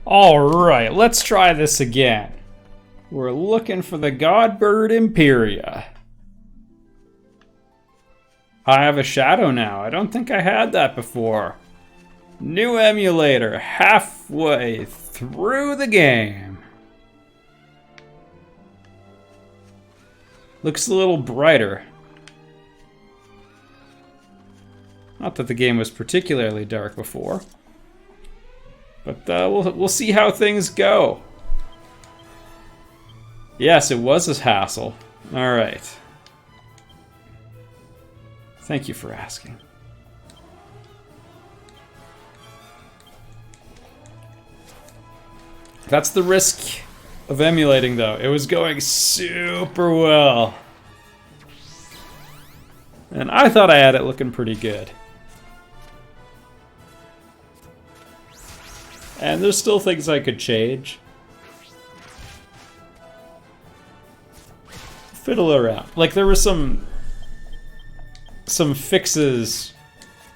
Alright, let's try this again. We're looking for the Godbird Imperia. I have a shadow now. I don't think I had that before. New emulator, halfway through the game. Looks a little brighter. Not that the game was particularly dark before. But we'll see how things go. Yes, it was a hassle. Alright. Thank you for asking. That's the risk of emulating, though. It was going super well. And I thought I had it looking pretty good. And there's still things I could change. Fiddle around. Like, there were some fixes,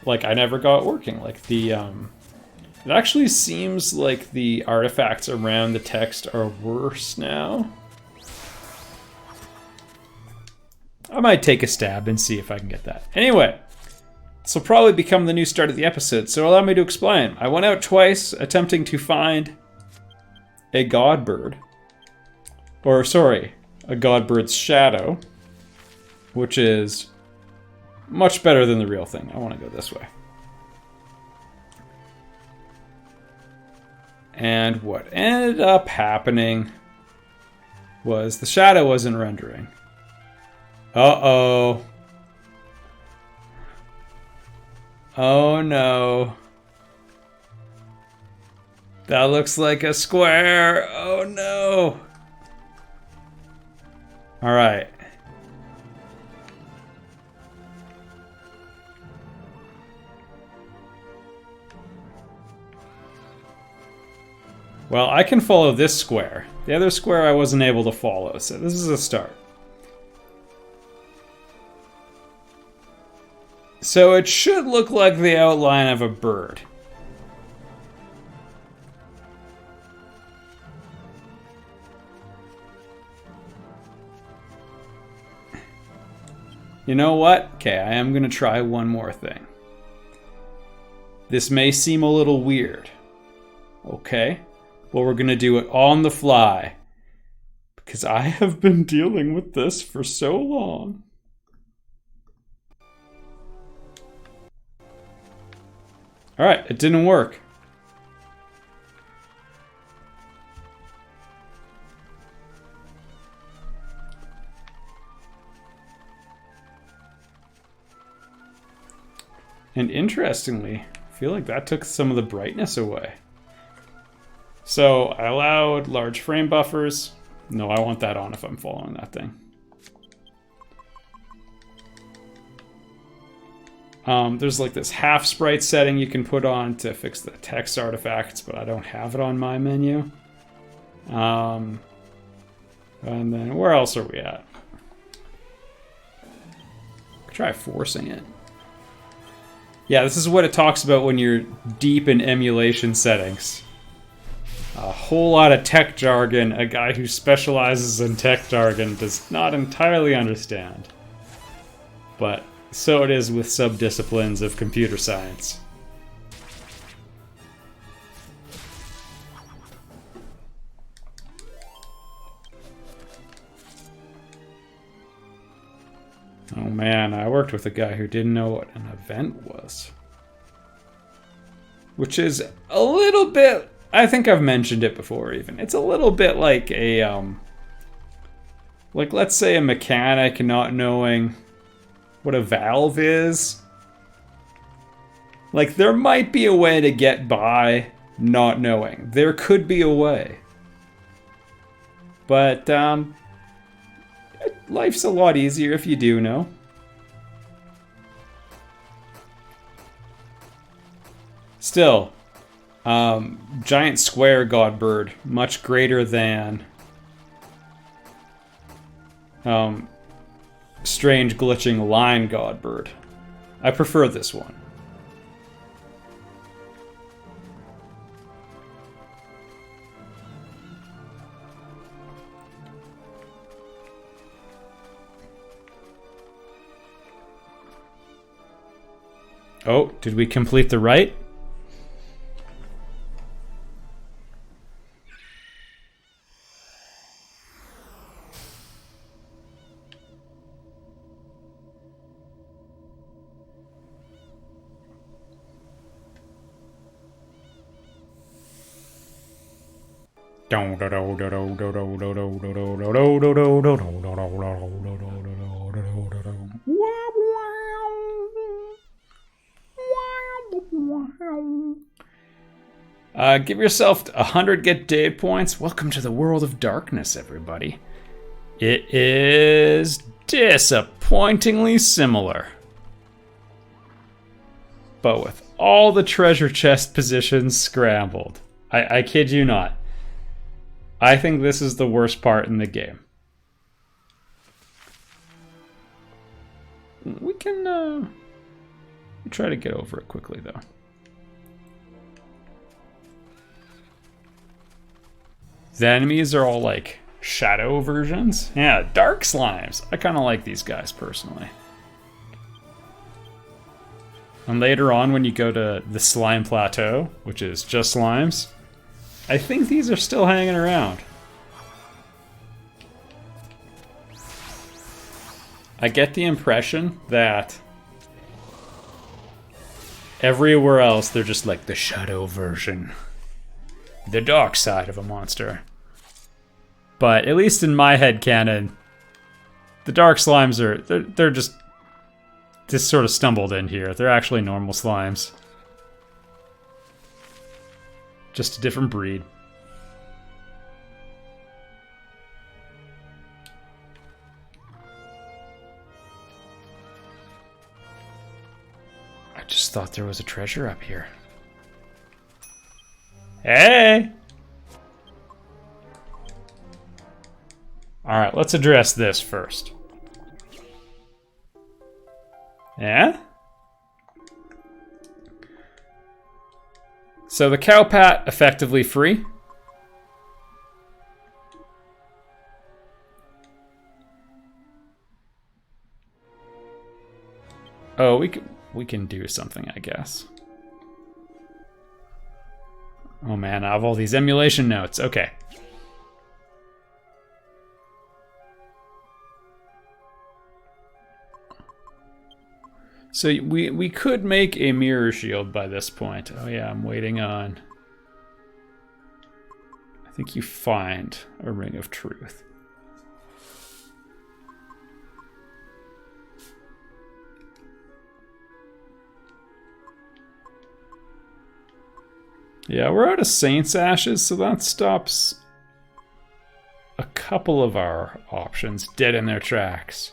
like, I never got working. Like, the, it actually seems like the artifacts around the text are worse now. I might take a stab and see if I can get that. Anyway, this will probably become the new start of the episode, so allow me to explain. I went out twice attempting to find a Godbird. Or, sorry, a Godbird's shadow, which is much better than the real thing. I want to go this way. And what ended up happening was the shadow wasn't rendering. Uh-oh. Oh no. That looks like a square. Oh no. All right. Well, I can follow this square. The other square I wasn't able to follow, so this is a start. So it should look like the outline of a bird. You know what? Okay, I am going to try one more thing. This may seem a little weird. Okay? But we're going to do it on the fly. Because I have been dealing with this for so long. Alright, it didn't work. And interestingly, I feel like that took some of the brightness away. So I allowed large frame buffers. No, I want that on if I'm following that thing. There's like this half sprite setting you can put on to fix the text artifacts, but I don't have it on my menu. And then where else are we at? Try forcing it. Yeah, this is what it talks about when you're deep in emulation settings. A whole lot of tech jargon a guy who specializes in tech jargon does not entirely understand. But so it is with subdisciplines of computer science. Oh man, I worked with a guy who didn't know what an event was. Which is a little bit... I think I've mentioned it before even. It's a little bit like a, like let's say a mechanic not knowing what a valve is. Like there might be a way to get by not knowing. There could be a way. But, life's a lot easier if you do know. Still, giant square Godbird, much greater than strange glitching line Godbird. I prefer this one. Oh, did we complete the rite? Give yourself 100 get date points. Welcome to the world of darkness, everybody. It is disappointingly similar, but with all the treasure chest positions scrambled. I kid you not. I think this is the worst part in the game. We can try to get over it quickly, though. The enemies are all like shadow versions. Yeah, dark slimes. I kind of like these guys personally. And later on, when you go to the slime plateau, which is just slimes, I think these are still hanging around. I get the impression that everywhere else they're just like the shadow version, the dark side of a monster. But at least in my headcanon, the dark slimes they're just sort of stumbled in here. They're actually normal slimes. Just a different breed. I just thought there was a treasure up here. Hey! Alright, let's address this first. Yeah? So the cow pat effectively free. Oh, we can do something, I guess. Oh man, I have all these emulation notes. Okay. So we could make a mirror shield by this point. Oh yeah, I'm waiting on... I think you find a ring of truth. Yeah, we're out of Saint's Ashes, so that stops a couple of our options dead in their tracks.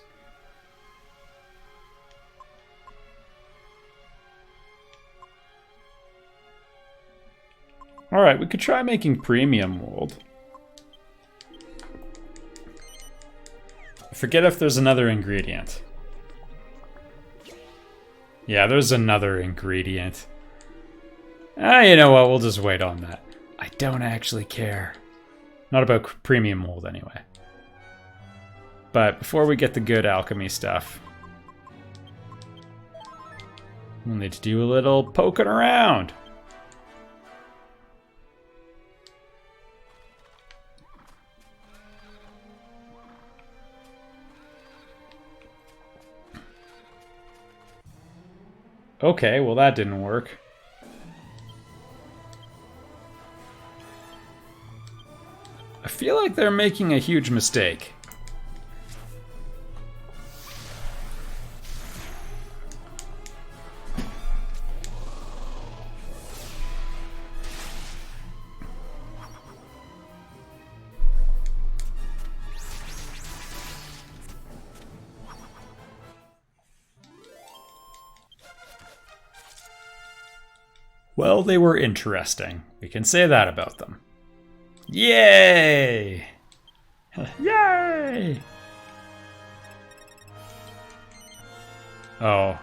Alright, we could try making premium mold. I forget if there's another ingredient. Yeah, there's another ingredient. You know what, we'll just wait on that. I don't actually care. Not about premium mold, anyway. But before we get the good alchemy stuff, we'll need to do a little poking around. Okay, well that didn't work. I feel like they're making a huge mistake. Well, they were interesting. We can say that about them. Yay! Yay! Oh.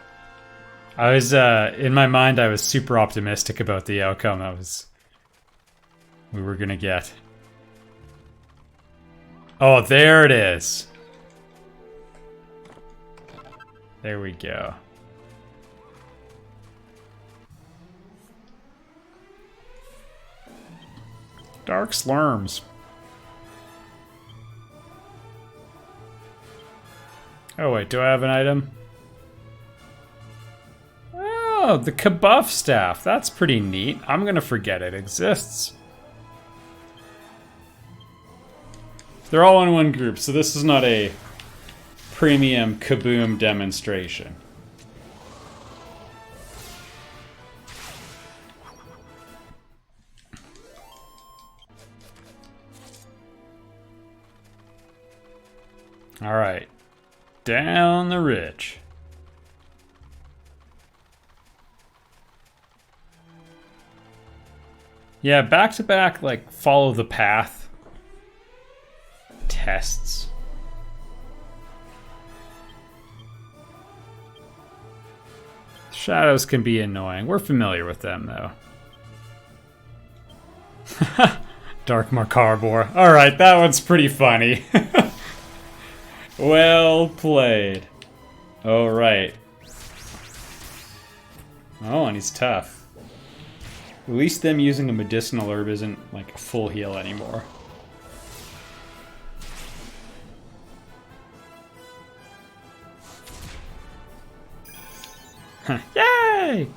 I was, in my mind, I was super optimistic about the outcome we were gonna get. Oh, there it is. There we go. Dark slurms. Oh wait, do I have an item? Oh, the Kabuff staff. That's pretty neat. I'm gonna forget it exists. They're all in one group, so this is not a premium kaboom demonstration. All right, down the ridge. Yeah, back-to-back, like, follow the path tests. Shadows can be annoying. We're familiar with them, though. Dark Macarbor. Alright, that one's pretty funny. Well played. Alright. Oh, and he's tough. At least them using a medicinal herb isn't like a full heal anymore. Yay!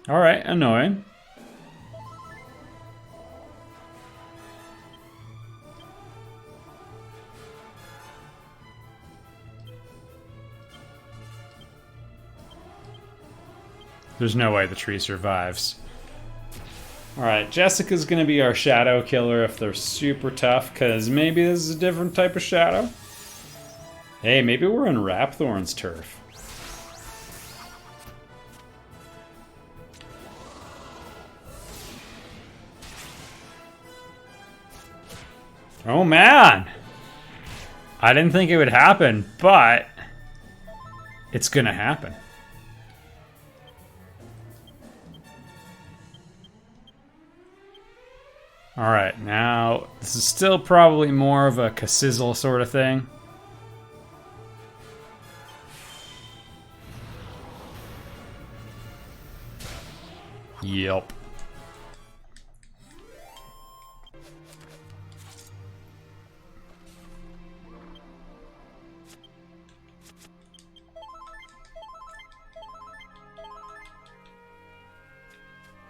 Alright, annoying. There's no way the tree survives. Alright, Jessica's gonna be our shadow killer if they're super tough, because maybe this is a different type of shadow. Hey, maybe we're in Rapthorn's turf. Oh man! I didn't think it would happen, but it's gonna happen. Alright, now this is still probably more of a Kassizzle sort of thing. Yep.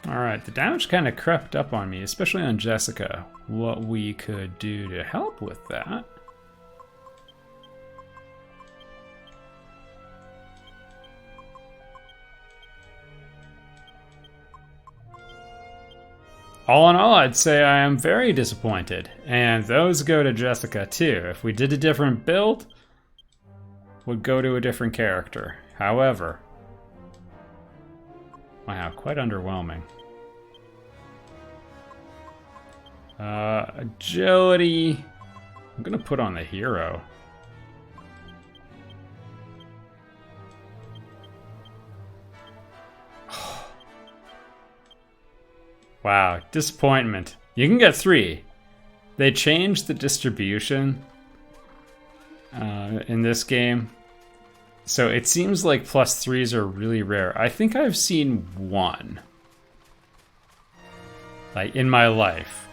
Alright, the damage kind of crept up on me, especially on Jessica. What we could do to help with that. All in all, I'd say I am very disappointed. And those go to Jessica too. If we did a different build, would go to a different character. However, wow, quite underwhelming. Agility, I'm gonna put on the hero. Wow, disappointment. You can get 3. They changed the distribution in this game. So it seems like +3s are really rare. I think I've seen 1. Like, in my life.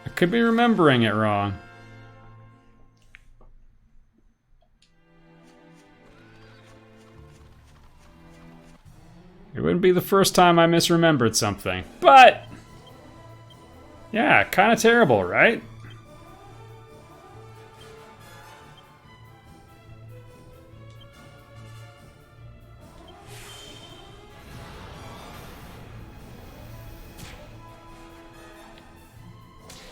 I could be remembering it wrong. It wouldn't be the first time I misremembered something, but yeah, kind of terrible, right?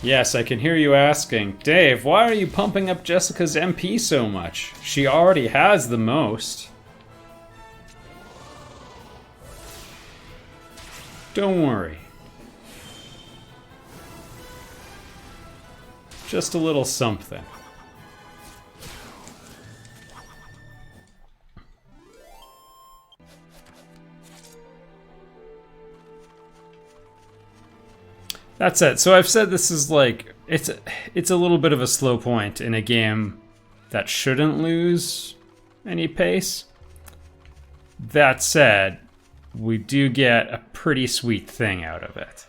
Yes, I can hear you asking, Dave, why are you pumping up Jessica's MP so much? She already has the most. Don't worry. Just a little something. That's it. So I've said this is like it's a little bit of a slow point in a game that shouldn't lose any pace. That said, we do get a pretty sweet thing out of it.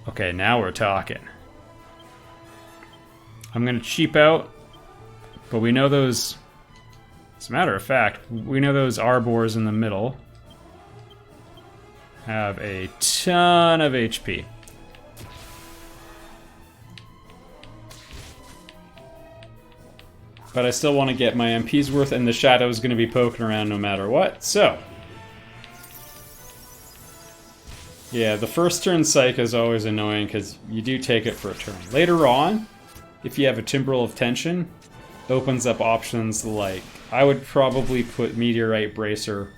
Okay, now we're talking. I'm gonna cheap out, but we know those... As a matter of fact, we know those arbors in the middle have a ton of HP. But I still want to get my MP's worth, and the shadow is going to be poking around no matter what. So, yeah, the first turn psych is always annoying because you do take it for a turn. Later on, if you have a Timbrel of Tension, opens up options like, I would probably put Meteorite Bracer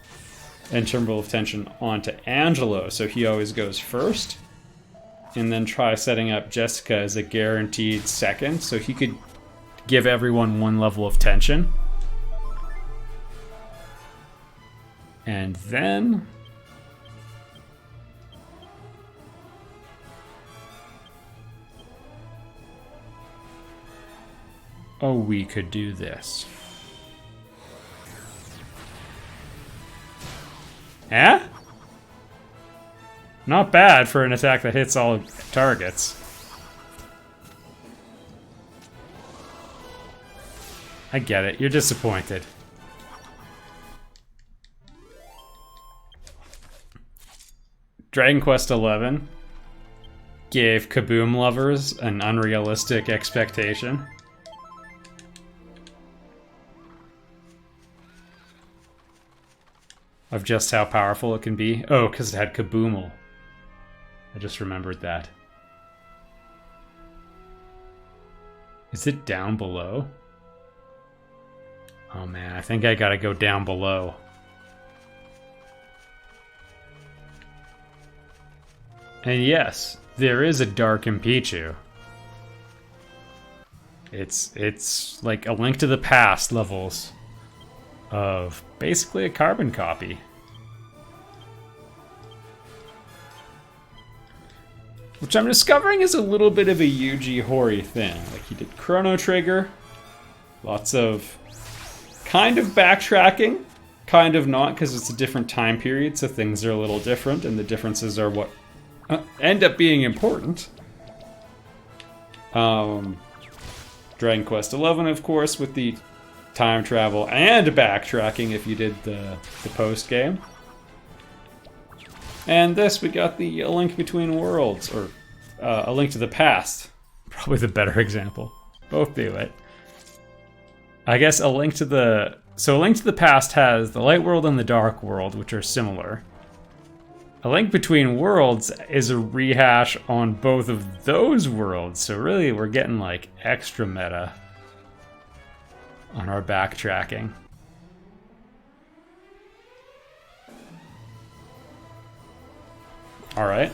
and Timbrel of Tension onto Angelo, so he always goes first. And then try setting up Jessica as a guaranteed second, so he could give everyone one level of tension. And then... oh, we could do this. Eh? Not bad for an attack that hits all targets. I get it. You're disappointed. Dragon Quest XI gave Kaboom lovers an unrealistic expectation. Of just how powerful it can be. Oh, because it had Kaboomal. I just remembered that. Is it down below? Oh man, I think I gotta go down below. And yes, there is a Dark Impichu. It's like a Link to the Past levels of basically a carbon copy. Which I'm discovering is a little bit of a Yuji Horii thing. Like, he did Chrono Trigger, lots of kind of backtracking, kind of not, because it's a different time period, so things are a little different, and the differences are what end up being important. Dragon Quest XI, of course, with the time travel and backtracking if you did the post-game. And this, we got the A Link Between Worlds, or A Link to the Past. Probably the better example. Both do it. I guess A Link to the... So A Link to the Past has the Light World and the Dark World, which are similar. A Link Between Worlds is a rehash on both of those worlds, so really we're getting like extra meta on our backtracking. Alright.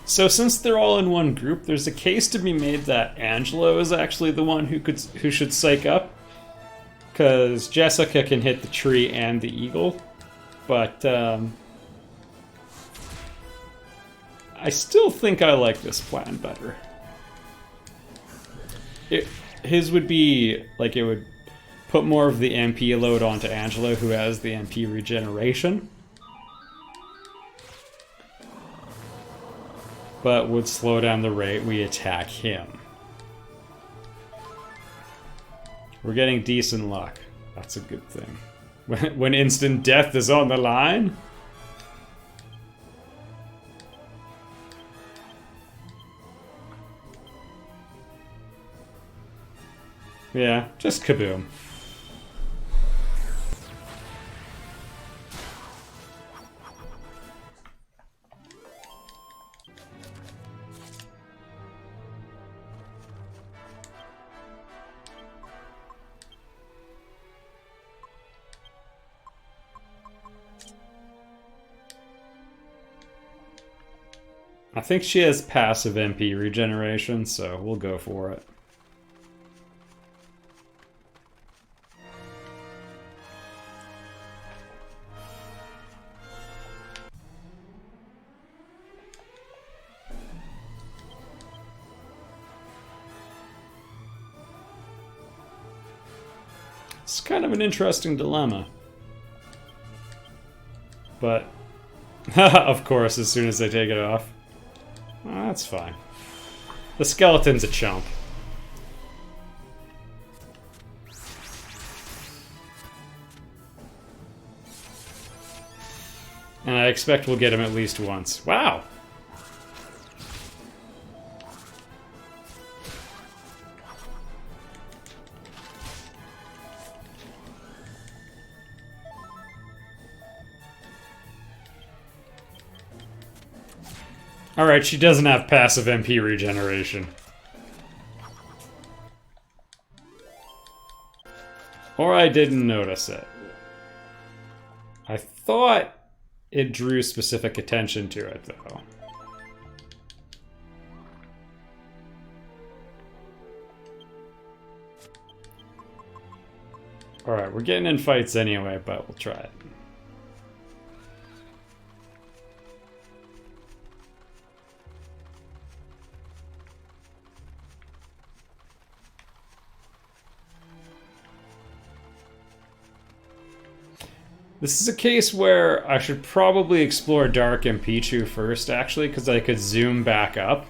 So since they're all in one group, there's a case to be made that Angelo is actually the one who should psych up. Because Jessica can hit the tree and the eagle. But I still think I like this plan better. His would be, like, it would put more of the MP load onto Angelo, who has the MP regeneration. But would slow down the rate we attack him. We're getting decent luck. That's a good thing. When instant death is on the line? Yeah, just kaboom. I think she has passive MP regeneration, so we'll go for it. It's kind of an interesting dilemma. But, of course, as soon as I take it off. Well, that's fine. The skeleton's a chump. And I expect we'll get him at least once. Wow! Alright, she doesn't have passive MP regeneration. Or I didn't notice it. I thought it drew specific attention to it, though. Alright, we're getting in fights anyway, but we'll try it. This is a case where I should probably explore Dark and Pichu first, actually, because I could zoom back up.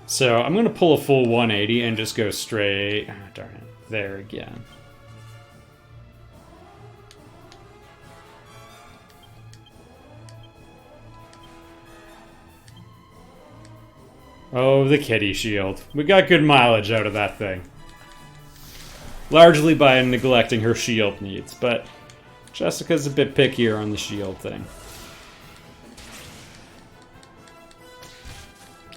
So I'm going to pull a full 180 and just go straight... Ah, darn it. There again. Oh, the kitty shield. We got good mileage out of that thing. Largely by neglecting her shield needs, but... Jessica's a bit pickier on the shield thing.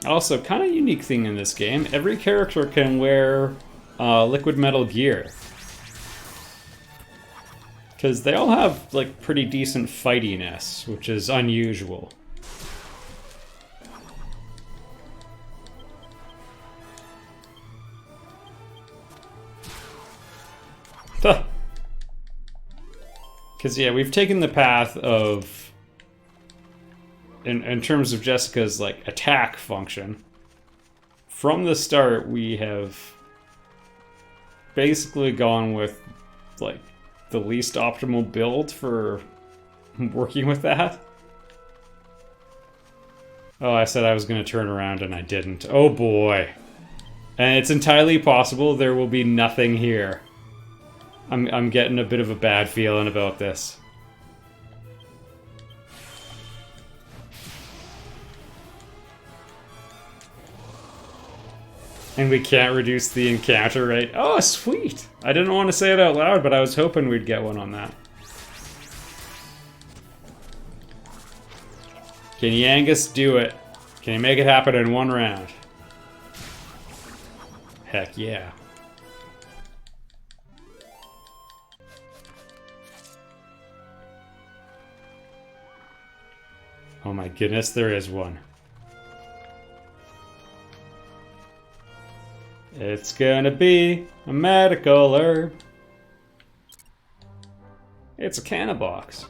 Also, kind of unique thing in this game, every character can wear liquid metal gear. Because they all have, like, pretty decent fightiness, which is unusual. Huh. Because, yeah, we've taken the path of, in terms of Jessica's, like, attack function, from the start we have basically gone with, like, the least optimal build for working with that. Oh, I said I was going to turn around and I didn't. Oh boy. And it's entirely possible there will be nothing here. I'm getting a bit of a bad feeling about this. And we can't reduce the encounter rate. Oh, sweet! I didn't want to say it out loud, but I was hoping we'd get one on that. Can you, Angus, do it? Can you make it happen in one round? Heck yeah. Oh my goodness, there is one. It's gonna be a medical herb. It's a canna box.